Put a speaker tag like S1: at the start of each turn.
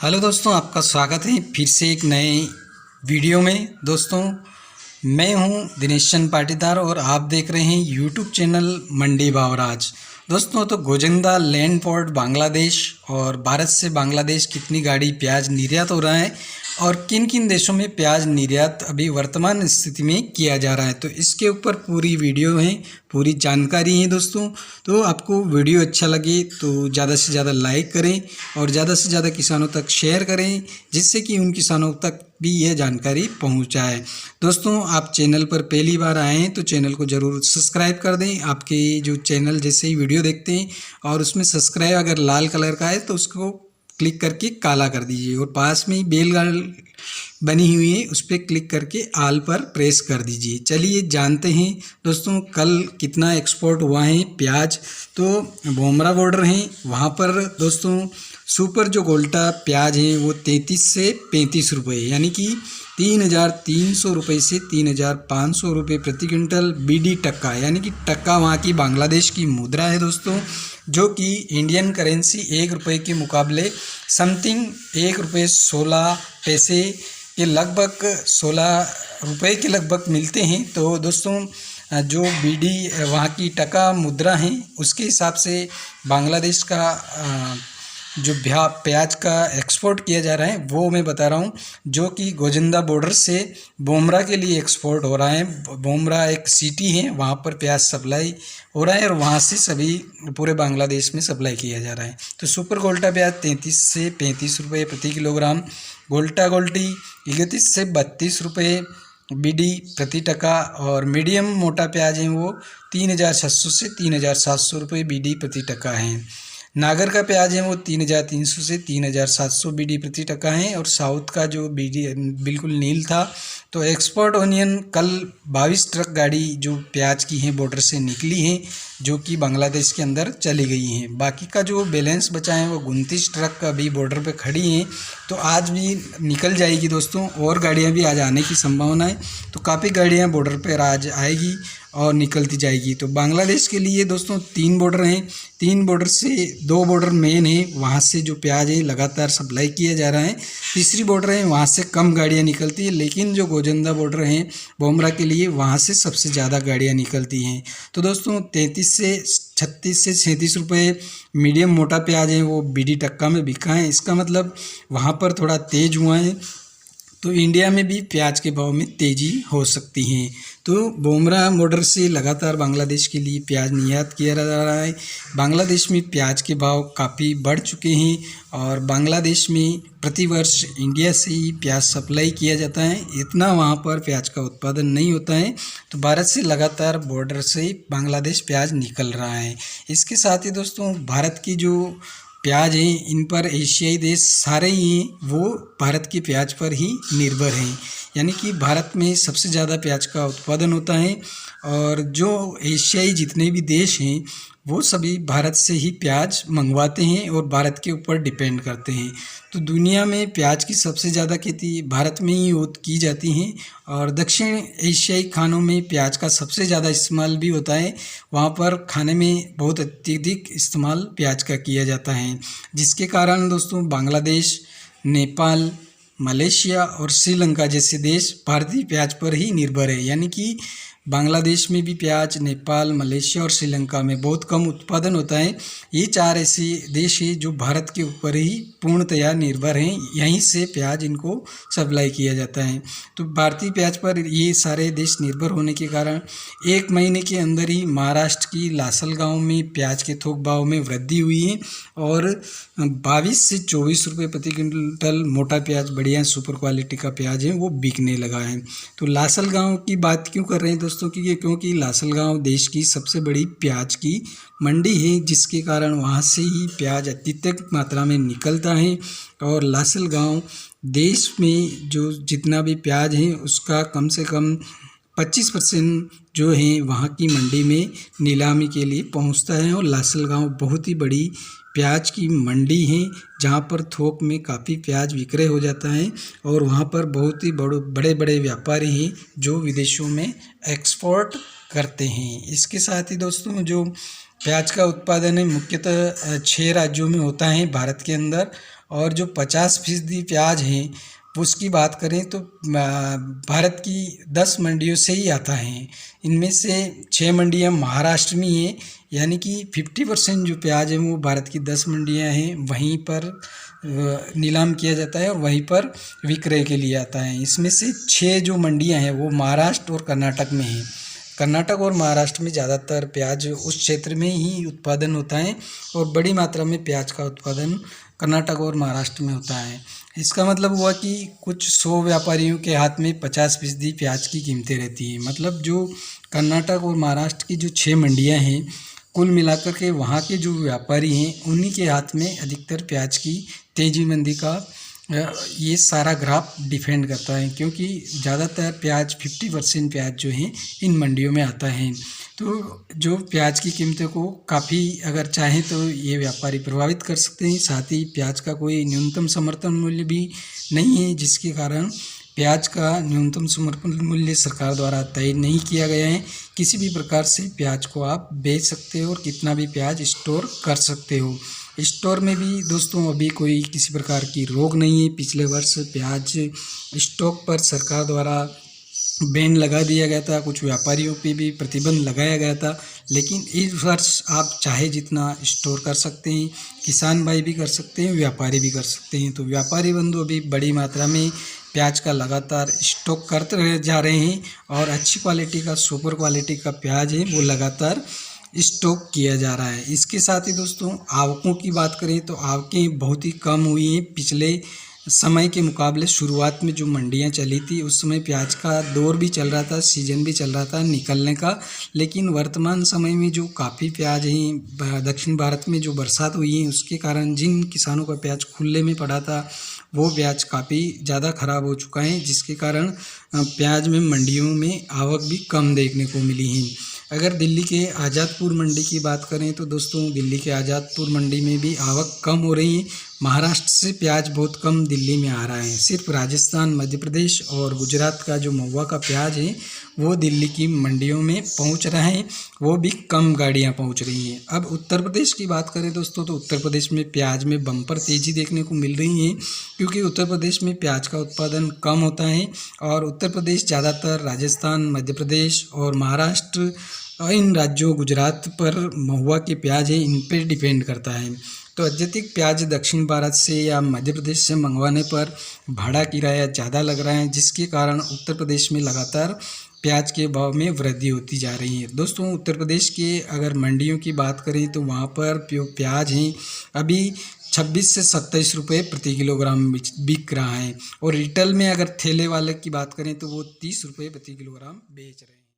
S1: Hello दोस्तों, आपका स्वागत है फिर से एक नए वीडियो में। दोस्तों, मैं हूं दिनेश चंद पाटीदार और आप देख रहे हैं यूट्यूब चैनल मंडी भावराज। दोस्तों, तो गोविंदा लैंड पोर्ट बांग्लादेश और भारत से बांग्लादेश कितनी गाड़ी प्याज निर्यात हो रहा है और किन किन देशों में प्याज निर्यात अभी वर्तमान स्थिति में किया जा रहा है, तो इसके ऊपर पूरी वीडियो है, पूरी जानकारी है। दोस्तों, तो आपको वीडियो अच्छा लगे तो ज़्यादा से ज़्यादा लाइक करें और ज़्यादा से ज़्यादा किसानों तक शेयर करें, जिससे कि उन किसानों तक भी यह जानकारी पहुंच जाए। दोस्तों, आप चैनल पर पहली बार आए हैं तो चैनल को ज़रूर सब्सक्राइब कर दें। आपके जो चैनल जैसे ही वीडियो देखते हैं और उसमें सब्सक्राइब अगर लाल कलर का है तो उसको क्लिक करके काला कर दीजिए और पास में ही बेल बनी हुई है, उस पर क्लिक करके आल पर प्रेस कर दीजिए। चलिए जानते हैं दोस्तों, कल कितना एक्सपोर्ट हुआ है प्याज। तो बोमरा बॉर्डर है, वहाँ पर दोस्तों सुपर जो गोल्टा प्याज है वो 33 से 35 रुपये, यानी कि 3,300 रुपये से 3,500 रुपये प्रति क्विंटल। बीडी टक्का, यानी कि टक्का वहाँ की बांग्लादेश की मुद्रा है दोस्तों, जो कि इंडियन करेंसी 1 रुपये के मुकाबले समथिंग 1 रुपये 16 पैसे के लगभग 16 रुपये के लगभग मिलते हैं। तो दोस्तों, जो बीडी वहाँ की टका मुद्रा है उसके हिसाब से बांग्लादेश का जो प्याज का एक्सपोर्ट किया जा रहा है वो मैं बता रहा हूँ, जो कि गोविंदा बॉर्डर से बोमरा के लिए एक्सपोर्ट हो रहा है। बोमरा एक सिटी है, वहाँ पर प्याज सप्लाई हो रहा है और वहाँ से सभी पूरे बांग्लादेश में सप्लाई किया जा रहा है। तो सुपर गोल्टा प्याज 33 से 35 रुपये प्रति किलोग्राम, गोल्टा गोल्टी 31 से 32 रुपये बीडी प्रति टका, और मीडियम मोटा प्याज है वो 3,600 से 3,700 रुपये बीडी प्रति टका है। नागर का प्याज है वो 3,300 से 3,700 बीडी प्रति टका है। और साउथ का जो बीडी बिल्कुल नील था। तो एक्सपोर्ट ओनियन कल 22 ट्रक गाड़ी जो प्याज की हैं बॉर्डर से निकली हैं, जो कि बांग्लादेश के अंदर चली गई हैं। बाकी का जो बैलेंस बचा है वो 29 ट्रक अभी बॉर्डर पे खड़ी हैं, तो आज भी निकल जाएगी दोस्तों, और गाड़ियाँ भी आज आने की संभावना है। तो काफ़ी गाड़ियाँ बॉर्डर पर आज आएगी और निकलती जाएगी। तो बांग्लादेश के लिए दोस्तों 3 बॉर्डर हैं, 3 बॉर्डर से 2 बॉर्डर मेन है, वहाँ से जो प्याज है लगातार सप्लाई किया जा रहा है। तीसरी बॉर्डर है, वहाँ से कम गाड़ियाँ निकलती है, लेकिन जो गोविंदा बॉर्डर है बोमरा के लिए वहाँ से सबसे ज़्यादा गाड़ियाँ निकलती हैं। तो दोस्तों 33 से 36 से 37 रुपये मीडियम मोटा प्याज है वो बीडी टक्का में बिका है। इसका मतलब वहाँ पर थोड़ा तेज हुआ है, तो इंडिया में भी प्याज के भाव में तेज़ी हो सकती है। तो बोमरा बॉर्डर से लगातार बांग्लादेश के लिए प्याज निर्यात किया जा रहा है। बांग्लादेश में प्याज के भाव काफ़ी बढ़ चुके हैं और बांग्लादेश में प्रतिवर्ष इंडिया से ही प्याज सप्लाई किया जाता है, इतना वहाँ पर प्याज का उत्पादन नहीं होता है। तो भारत से लगातार बॉर्डर से बांग्लादेश प्याज निकल रहा है। इसके साथ ही दोस्तों, भारत की जो प्याज है इन पर एशियाई देश सारे ही हैं वो भारत के प्याज पर ही निर्भर हैं, यानी कि भारत में सबसे ज़्यादा प्याज का उत्पादन होता है और जो एशियाई जितने भी देश हैं वो सभी भारत से ही प्याज मंगवाते हैं और भारत के ऊपर डिपेंड करते हैं। तो दुनिया में प्याज की सबसे ज़्यादा खेती भारत में ही की जाती है और दक्षिण एशियाई खानों में प्याज का सबसे ज़्यादा इस्तेमाल भी होता है। वहाँ पर खाने में बहुत अत्यधिक इस्तेमाल प्याज का किया जाता है, जिसके कारण दोस्तों बांग्लादेश, नेपाल, मलेशिया और श्रीलंका जैसे देश भारतीय प्याज पर ही निर्भर है। यानी कि बांग्लादेश में भी प्याज, नेपाल, मलेशिया और श्रीलंका में बहुत कम उत्पादन होता है। ये 4 ऐसे देश हैं जो भारत के ऊपर ही पूर्णतया निर्भर हैं, यहीं से प्याज इनको सप्लाई किया जाता है। तो भारतीय प्याज पर ये सारे देश निर्भर होने के कारण 1 महीने के अंदर ही महाराष्ट्र की लासलगांव में प्याज के थोक भाव में वृद्धि हुई है और 22 से 24 रुपये प्रति क्विंटल मोटा प्याज, बढ़िया सुपर क्वालिटी का प्याज है वो बिकने लगा है। तो लासलगांव की बात क्यों कर रहे हैं दोस्तों, क्योंकि लासलगांव देश की सबसे बड़ी प्याज की मंडी है, जिसके कारण वहाँ से ही प्याज अत्यधिक मात्रा में निकलता है। और लासलगांव देश में जो जितना भी प्याज है उसका कम से कम 25% जो है वहाँ की मंडी में नीलामी के लिए पहुँचता है। और लासलगांव बहुत ही बड़ी प्याज की मंडी है, जहाँ पर थोक में काफ़ी प्याज विक्रय हो जाता है और वहाँ पर बहुत ही बड़े बड़े व्यापारी हैं जो विदेशों में एक्सपोर्ट करते हैं। इसके साथ ही दोस्तों, जो प्याज का उत्पादन है मुख्यतः 6 राज्यों में होता है भारत के अंदर, और जो 50% प्याज हैं उसकी बात करें तो भारत की 10 मंडियों से ही आता है। इनमें से 6 मंडियां महाराष्ट्र में हैं, यानी कि 50% जो प्याज है वो भारत की 10 मंडियां हैं, वहीं पर नीलाम किया जाता है और वहीं पर विक्रय के लिए आता है। इसमें से 6 जो मंडियां हैं वो महाराष्ट्र और कर्नाटक में हैं। कर्नाटक और महाराष्ट्र में ज़्यादातर प्याज उस क्षेत्र में ही उत्पादन होता है और बड़ी मात्रा में प्याज का उत्पादन कर्नाटक और महाराष्ट्र में होता है। इसका मतलब हुआ कि कुछ 100 व्यापारियों के हाथ में 50% प्याज की कीमतें रहती हैं। मतलब जो कर्नाटक और महाराष्ट्र की जो 6 मंडियां हैं, कुल मिलाकर के वहाँ के जो व्यापारी हैं उन्हीं के हाथ में अधिकतर प्याज की तेजी मंदी का ये सारा ग्राफ डिपेंड करता है, क्योंकि ज़्यादातर प्याज 50% प्याज जो है इन मंडियों में आता है। तो जो प्याज की कीमतों को काफ़ी अगर चाहें तो ये व्यापारी प्रभावित कर सकते हैं। साथ ही प्याज का कोई न्यूनतम समर्थन मूल्य भी नहीं है, जिसके कारण प्याज का न्यूनतम समर्थन मूल्य सरकार द्वारा तय नहीं किया गया है। किसी भी प्रकार से प्याज को आप बेच सकते हो और कितना भी प्याज स्टोर कर सकते हो। स्टोर में भी दोस्तों अभी कोई किसी प्रकार की रोक नहीं है। पिछले वर्ष प्याज स्टॉक पर सरकार द्वारा बैन लगा दिया गया था, कुछ व्यापारियों पे भी प्रतिबंध लगाया गया था, लेकिन इस वर्ष आप चाहे जितना स्टोर कर सकते हैं, किसान भाई भी कर सकते हैं, व्यापारी भी कर सकते हैं। तो व्यापारी बंधु अभी बड़ी मात्रा में प्याज का लगातार स्टॉक करते जा रहे हैं और अच्छी क्वालिटी का, सुपर क्वालिटी का प्याज है वो लगातार स्टॉक किया जा रहा है। इसके साथ ही दोस्तों आवकों की बात करें तो आवकें बहुत ही कम हुई हैं पिछले समय के मुकाबले। शुरुआत में जो मंडियां चली थी उस समय प्याज का दौर भी चल रहा था, सीजन भी चल रहा था निकलने का, लेकिन वर्तमान समय में जो काफ़ी प्याज हैं दक्षिण भारत में जो बरसात हुई है उसके कारण जिन किसानों का प्याज खुले में पड़ा था वो प्याज काफ़ी ज़्यादा ख़राब हो चुका है, जिसके कारण प्याज में मंडियों में आवक भी कम देखने को मिली है। अगर दिल्ली के आज़ादपुर मंडी की बात करें तो दोस्तों दिल्ली के आज़ादपुर मंडी में भी आवक कम हो रही है। महाराष्ट्र से प्याज बहुत कम दिल्ली में आ रहा है। सिर्फ राजस्थान, मध्य प्रदेश और गुजरात का जो महुआ का प्याज है वो दिल्ली की मंडियों में पहुंच रहा है, वो भी कम गाड़ियां पहुंच रही हैं। अब उत्तर प्रदेश की बात करें दोस्तों तो उत्तर प्रदेश में प्याज में बम्पर तेज़ी देखने को मिल रही है, क्योंकि उत्तर प्रदेश में प्याज का उत्पादन कम होता है और उत्तर प्रदेश ज़्यादातर राजस्थान, मध्य प्रदेश और महाराष्ट्र और इन राज्यों गुजरात पर महुआ के प्याज है इन पर डिपेंड करता है। तो अत्यधिक प्याज दक्षिण भारत से या मध्य प्रदेश से मंगवाने पर भाड़ा किराया ज़्यादा लग रहा है, जिसके कारण उत्तर प्रदेश में लगातार प्याज के भाव में वृद्धि होती जा रही है। दोस्तों उत्तर प्रदेश के अगर मंडियों की बात करें तो वहाँ पर जो प्याज हैं अभी 26 से 27 रुपये प्रति किलोग्राम बिक रहा है और रिटेल में अगर ठेले वाले की बात करें तो वो 30 रुपये प्रति किलोग्राम बेच रहे हैं।